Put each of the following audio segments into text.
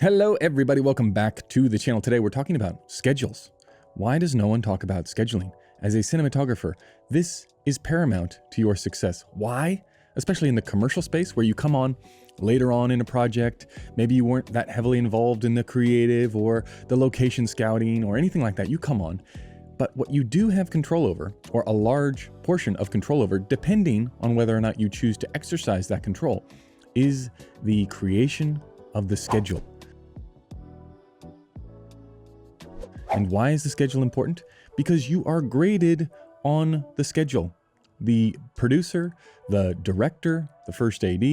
Hello everybody, welcome back to the channel. Today we're talking about schedules. Why does no one talk about scheduling? As a cinematographer, this is paramount to your success. Why? Especially in the commercial space where you come on later on in a project, maybe you weren't that heavily involved in the creative or the location scouting or anything like that, you come on. But what you do have control over, or a large portion of control over, depending on whether or not you choose to exercise that control, is the creation of the schedule. And why is the schedule important? Because you are graded on the schedule. The producer, the director, the first AD,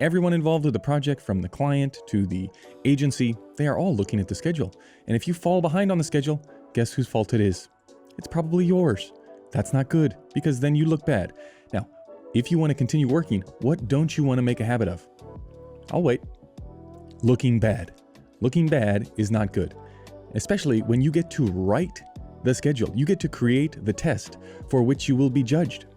everyone involved with the project, from the client to the agency, they are all looking at the schedule. And if you fall behind on the schedule, guess whose fault it is? It's probably yours. That's not good, because then you look bad. Now, if you want to continue working, what don't you want to make a habit of? I'll wait. Looking bad. Looking bad is not good. Especially when you get to write the schedule. You get to create the test for which you will be judged.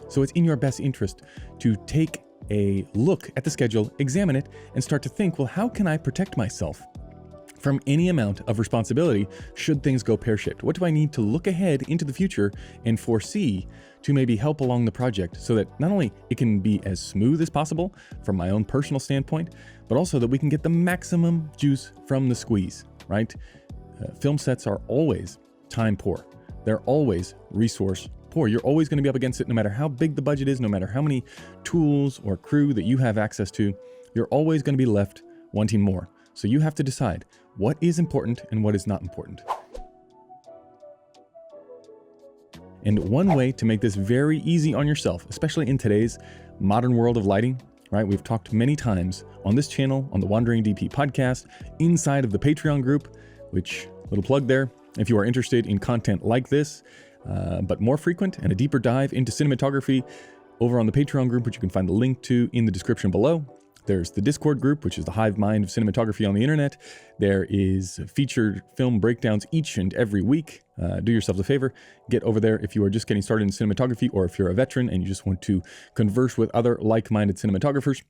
So it's in your best interest to take a look at the schedule, examine it, and start to think, well, how can I protect myself from any amount of responsibility should things go pear-shaped? What do I need to look ahead into the future and foresee to maybe help along the project so that not only it can be as smooth as possible from my own personal standpoint, but also that we can get the maximum juice from the squeeze, right? Film sets are always time poor. They're always resource poor. You're always going to be up against it no matter how big the budget is, no matter how many tools or crew that you have access to. You're always going to be left wanting more. So you have to decide what is important and what is not important. And one way to make this very easy on yourself, especially in today's modern world of lighting, right? We've talked many times on this channel, on the Wandering DP podcast, inside of the Patreon group, which, little plug there, if you are interested in content like this, but more frequent and a deeper dive into cinematography over on the Patreon group, which you can find the link to in the description below. There's the Discord group, which is the hive mind of cinematography on the internet. There is featured film breakdowns each and every week. Do yourself a favor, get over there if you are just getting started in cinematography, or if you're a veteran and you just want to converse with other like-minded cinematographers.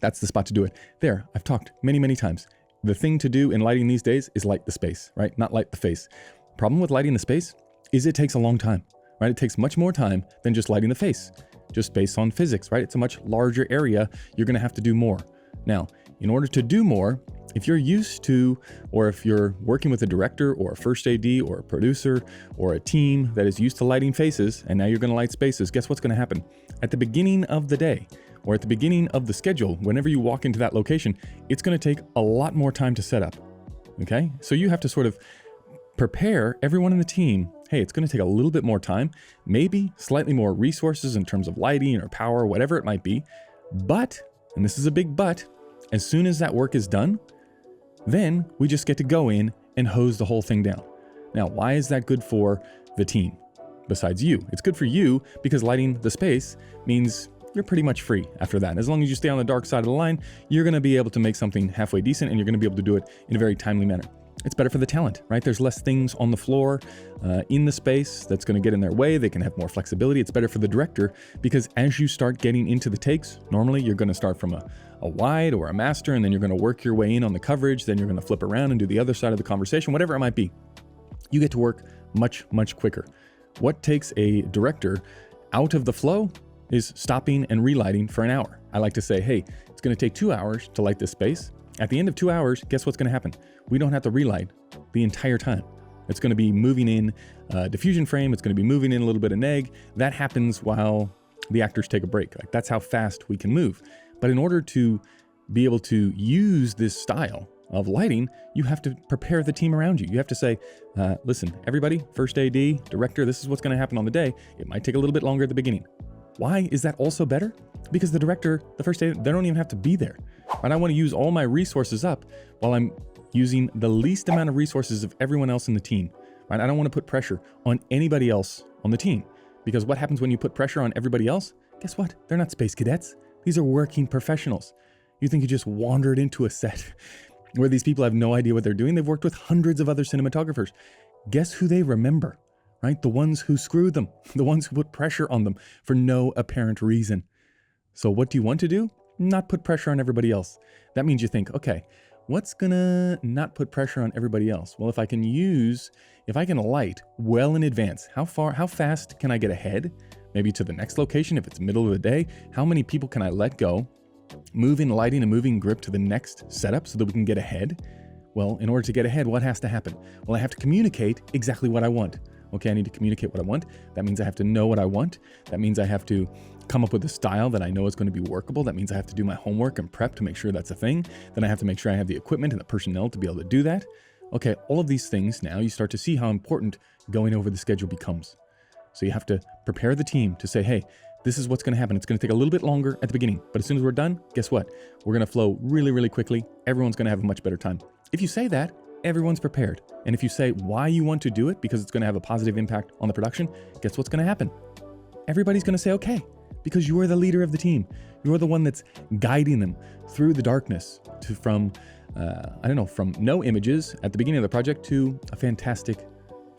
That's the spot to do it. There, I've talked many, many times. The thing to do in lighting these days is light the space, right? Not light the face. Problem with lighting the space is it takes a long time, right? It takes much more time than just lighting the face, just based on physics, right? It's a much larger area. You're going to have to do more. Now, in order to do more, if you're used to, or if you're working with a director or a first AD or a producer or a team that is used to lighting faces, and now you're going to light spaces, guess what's going to happen? At the beginning of the day, or at the beginning of the schedule, whenever you walk into that location, it's going to take a lot more time to set up, okay? So you have to sort of prepare everyone in the team. Hey, it's going to take a little bit more time, maybe slightly more resources in terms of lighting or power, whatever it might be. But, and this is a big but, as soon as that work is done, then we just get to go in and hose the whole thing down. Now, why is that good for the team? Besides you, it's good for you because lighting the space means you're pretty much free after that. As long as you stay on the dark side of the line, you're going to be able to make something halfway decent, and you're going to be able to do it in a very timely manner. It's better for the talent, right? There's less things on the floor in the space that's going to get in their way. They can have more flexibility. It's better for the director because as you start getting into the takes, normally you're going to start from a wide or a master, and then you're going to work your way in on the coverage. Then you're going to flip around and do the other side of the conversation, whatever it might be. You get to work much, much quicker. What takes a director out of the flow is stopping and relighting for an hour. I like to say, hey, it's going to take 2 hours to light this space. At the end of 2 hours, guess what's going to happen? We don't have to relight the entire time. It's going to be moving in diffusion frame. It's going to be moving in a little bit of neg. That happens while the actors take a break. Like, that's how fast we can move. But in order to be able to use this style of lighting, you have to prepare the team around you. You have to say, listen, everybody, first AD, director, this is what's going to happen on the day. It might take a little bit longer at the beginning. Why is that also better? Because the director, the first AD, they don't even have to be there. And I want to use all my resources up while I'm using the least amount of resources of everyone else in the team. Right? I don't want to put pressure on anybody else on the team, because what happens when you put pressure on everybody else? Guess what? They're not space cadets. These are working professionals. You think you just wandered into a set where these people have no idea what they're doing? They've worked with hundreds of other cinematographers. Guess who they remember? Right? The ones who screwed them, the ones who put pressure on them for no apparent reason. So what do you want to do? Not put pressure on everybody else. That means you think, okay, what's gonna not put pressure on everybody else? Well, if I can light well in advance, how fast can I get ahead? Maybe to the next location if it's middle of the day. How many people can I let go? Move in lighting and moving grip to the next setup so that we can get ahead. Well, in order to get ahead, what has to happen? Well, I have to communicate exactly what I want. Okay, I need to communicate what I want. That means I have to know what I want. That means I have to come up with a style that I know is going to be workable. That means I have to do my homework and prep to make sure that's a thing. Then I have to make sure I have the equipment and the personnel to be able to do that. Okay, all of these things, now you start to see how important going over the schedule becomes. So you have to prepare the team to say, hey, this is what's going to happen. It's going to take a little bit longer at the beginning, but as soon as we're done, guess what? We're going to flow really, really quickly. Everyone's going to have a much better time. If you say that, everyone's prepared. And if you say why you want to do it, because it's going to have a positive impact on the production, guess what's going to happen? Everybody's going to say, okay, because you are the leader of the team. You're the one that's guiding them through the darkness from no images at the beginning of the project to a fantastic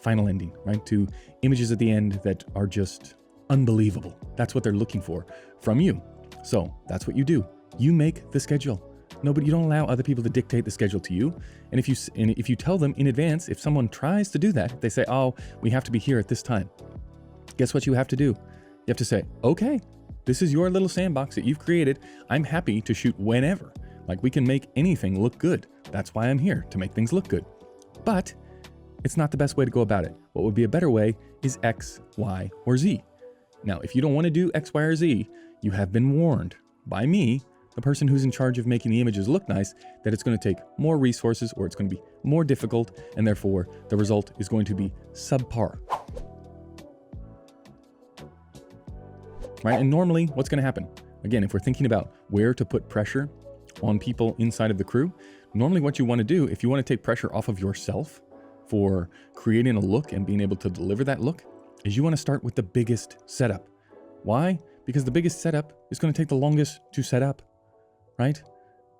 final ending, right? To images at the end that are just unbelievable. That's what they're looking for from you. So that's what you do. You make the schedule. You don't allow other people to dictate the schedule to you. And if you tell them in advance, if someone tries to do that, if they say, oh, we have to be here at this time, guess what you have to do? You have to say, okay, this is your little sandbox that you've created. I'm happy to shoot whenever. Like, we can make anything look good. That's why I'm here, to make things look good. But it's not the best way to go about it. What would be a better way is X, Y, or Z. Now, if you don't want to do X, Y, or Z, you have been warned by me, the person who's in charge of making the images look nice, that it's going to take more resources, or it's going to be more difficult, and therefore the result is going to be subpar. Right? And normally, what's going to happen? Again, if we're thinking about where to put pressure on people inside of the crew, normally what you want to do, if you want to take pressure off of yourself for creating a look and being able to deliver that look, is you want to start with the biggest setup. Why? Because the biggest setup is going to take the longest to set up, right?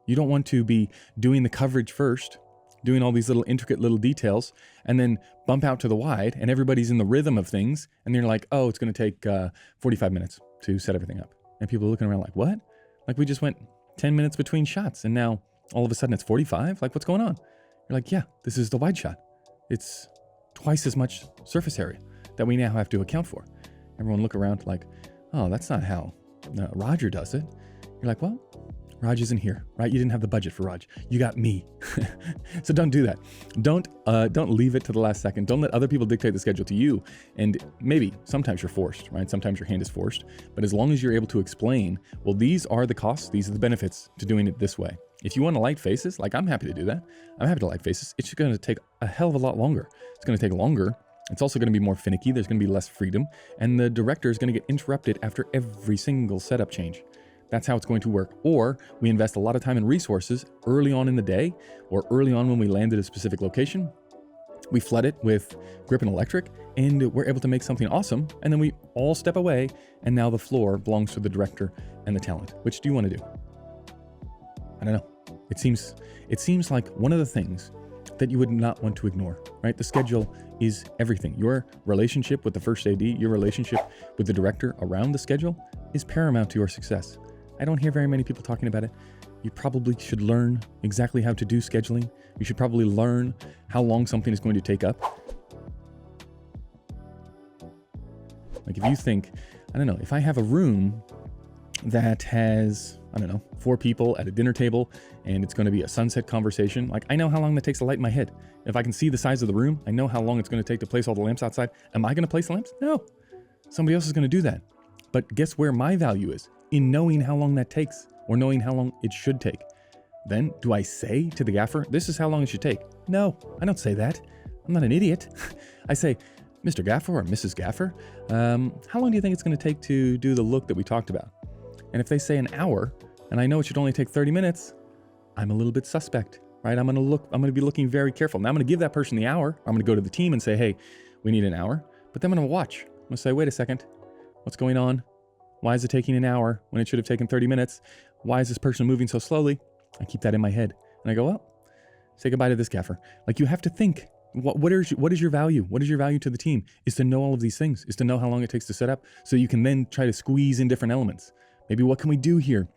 You don't want to be doing the coverage first, doing all these little intricate little details, and then bump out to the wide, and everybody's in the rhythm of things, and you're like, oh, it's going to take 45 minutes to set everything up. And people are looking around like, what? Like, we just went 10 minutes between shots, and now all of a sudden it's 45? Like, what's going on? You're like, yeah, this is the wide shot. It's twice as much surface area that we now have to account for. Everyone look around like, oh, that's not how Roger does it. You're like, well, Raj isn't here, right? You didn't have the budget for Raj. You got me. So don't do that. Don't leave it to the last second. Don't let other people dictate the schedule to you. And maybe sometimes you're forced, right? Sometimes your hand is forced. But as long as you're able to explain, well, these are the costs, these are the benefits to doing it this way. If you want to light faces, like, I'm happy to do that. I'm happy to light faces. It's just going to take a hell of a lot longer. It's going to take longer. It's also going to be more finicky. There's going to be less freedom. And the director is going to get interrupted after every single setup change. That's how it's going to work. Or we invest a lot of time and resources early on in the day, or early on when we land at a specific location. We flood it with grip and electric, and we're able to make something awesome. And then we all step away, and now the floor belongs to the director and the talent. Which do you want to do? I don't know. It seems like one of the things that you would not want to ignore, right? The schedule is everything. Your relationship with the first AD, your relationship with the director around the schedule is paramount to your success. I don't hear very many people talking about it. You probably should learn exactly how to do scheduling. You should probably learn how long something is going to take up. Like, if you think, I don't know, if I have a room that has, 4 people at a dinner table, and it's going to be a sunset conversation, like, I know how long that takes to light my head. If I can see the size of the room, I know how long it's going to take to place all the lamps outside. Am I going to place the lamps? No. Somebody else is going to do that. But guess where my value is? In knowing how long that takes, or knowing how long it should take. Then, do I say to the gaffer, this is how long it should take? No, I don't say that. I'm not an idiot. I say, Mr. Gaffer or Mrs. Gaffer, how long do you think it's going to take to do the look that we talked about? And if they say an hour, and I know it should only take 30 minutes, I'm a little bit suspect, right? I'm going to be looking very careful. Now I'm going to give that person the hour. I'm going to go to the team and say, hey, we need an hour. But then I'm going to watch. I'm going to say, wait a second, what's going on? Why is it taking an hour when it should have taken 30 minutes? Why is this person moving so slowly? I keep that in my head. And I go, well, say goodbye to this gaffer. Like, you have to think, what is your value? What is your value to the team? Is to know all of these things, is to know how long it takes to set up, so you can then try to squeeze in different elements. Maybe what can we do here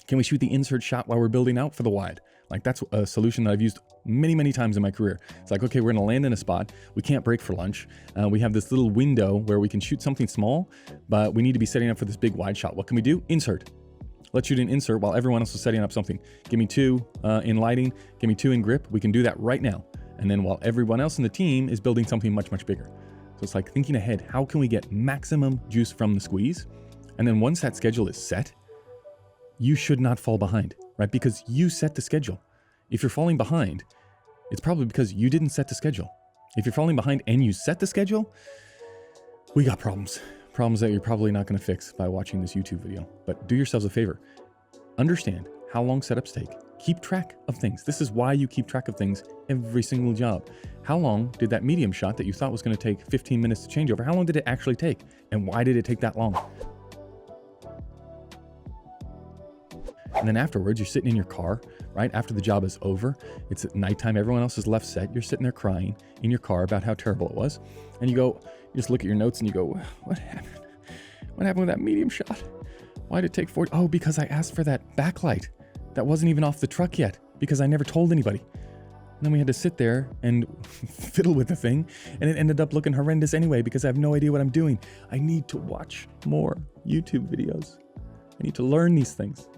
Can we shoot the insert shot while we're building out for the wide? Like that's a solution that I've used many, many times in my career. It's like, okay, we're gonna land in a spot. We can't break for lunch. We have this little window where we can shoot something small, but we need to be setting up for this big wide shot. What can we do? Insert. Let's shoot an insert while everyone else is setting up something. Give me 2 in lighting, give me 2 in grip. We can do that right now. And then while everyone else in the team is building something much, much bigger. So it's like thinking ahead, how can we get maximum juice from the squeeze? And then once that schedule is set, you should not fall behind, right? Because you set the schedule. If you're falling behind, it's probably because you didn't set the schedule. If you're falling behind and you set the schedule, we got problems. Problems that you're probably not going to fix by watching this YouTube video. But do yourselves a favor. Understand how long setups take. Keep track of things. This is why you keep track of things every single job. How long did that medium shot that you thought was going to take 15 minutes to change over, how long did it actually take? And why did it take that long? And then afterwards, you're sitting in your car, right? After the job is over, it's at nighttime, everyone else is left set. You're sitting there crying in your car about how terrible it was. And you just look at your notes and you go, what happened? What happened with that medium shot? Why did it take 40? Oh, because I asked for that backlight that wasn't even off the truck yet because I never told anybody. And then we had to sit there and fiddle with the thing. And it ended up looking horrendous anyway because I have no idea what I'm doing. I need to watch more YouTube videos. I need to learn these things.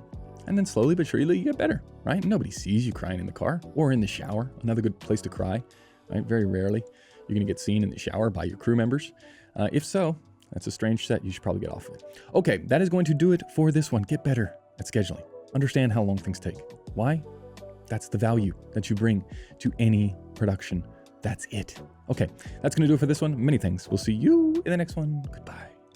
And then slowly but surely you get better, right? Nobody sees you crying in the car or in the shower. Another good place to cry, right? Very rarely you're going to get seen in the shower by your crew members. If so, that's a strange set. You should probably get off of it. Okay, that is going to do it for this one. Get better at scheduling. Understand how long things take. Why? That's the value that you bring to any production. That's it. Okay, that's going to do it for this one. Many thanks. We'll see you in the next one. Goodbye.